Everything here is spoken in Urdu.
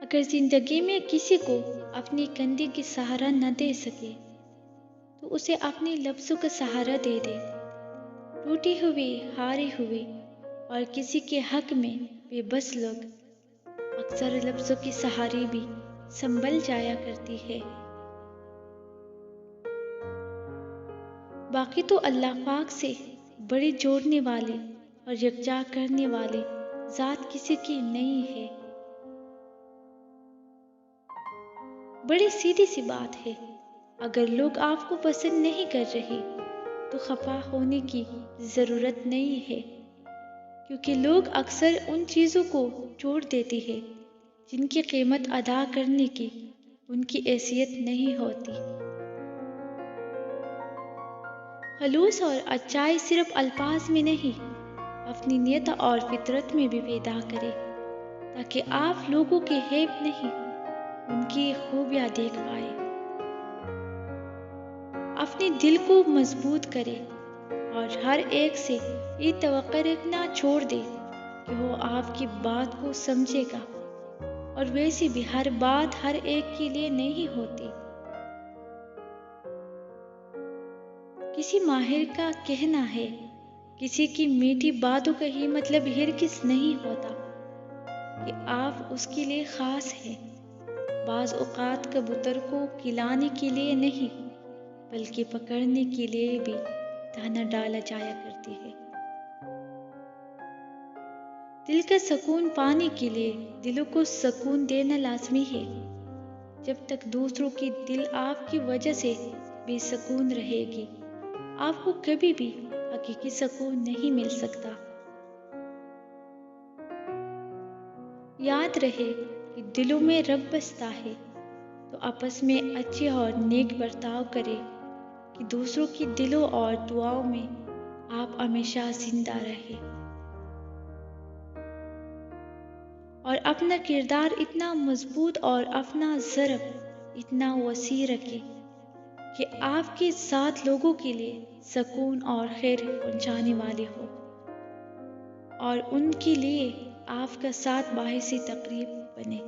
اگر زندگی میں کسی کو اپنی کندھی کی سہارا نہ دے سکے تو اسے اپنے لفظوں کا سہارا دے دے۔ ٹوٹی ہوئی، ہاری ہوئی اور کسی کے حق میں بے بس لوگ اکثر لفظوں کی سہارے بھی سنبھل جایا کرتی ہے۔ باقی تو اللہ پاک سے بڑی جوڑنے والے اور یکجا کرنے والے ذات کسی کی نہیں ہے۔ بڑی سیدھی سی بات ہے، اگر لوگ آپ کو پسند نہیں کر رہے تو خفا ہونے کی ضرورت نہیں ہے، کیونکہ لوگ اکثر ان چیزوں کو چھوڑ دیتے ہیں جن کی قیمت ادا کرنے کی ان کی حیثیت نہیں ہوتی۔ خلوص اور اچائی صرف الفاظ میں نہیں، اپنی نیت اور فطرت میں بھی پیدا کرے، تاکہ آپ لوگوں کے عیب نہیں، ان کی خوبیاں دیکھ پائے۔ اپنے دل کو مضبوط کرے اور ہر ایک سے یہ توقع رکھنا چھوڑ دے کہ وہ آپ کی بات کو سمجھے گا، اور ویسے بھی ہر بات ہر ایک کے لیے نہیں ہوتی۔ کسی ماہر کا کہنا ہے، کسی کی میٹھی باتوں کا ہی مطلب ہرگز نہیں ہوتا کہ آپ اس کے لیے خاص ہیں۔ بعض اوقات کبوتر کو کھلانے کے لیے نہیں بلکہ پکڑنے کے لیے بھی دانہ ڈالا جایا کرتی ہے۔ دل کا سکون پانے کے لیے دلوں کو سکون دینا لازمی ہے۔ جب تک دوسروں کی دل آپ کی وجہ سے بے سکون رہے گی، آپ کو کبھی بھی حقیقی سکون نہیں مل سکتا۔ یاد رہے کہ دلوں میں رب بستا ہے، تو آپس میں اچھے اور نیک برتاؤ کرے کہ دوسروں کی دلوں اور دعاؤں میں آپ ہمیشہ زندہ رہے، اور اپنا کردار اتنا مضبوط اور اپنا ضرب اتنا وسیع رکھے کہ آپ کے ساتھ لوگوں کے لیے سکون اور خیر پہنچانے والے ہو، اور ان کے لیے آپ کا ساتھ باعث تقریب بنے۔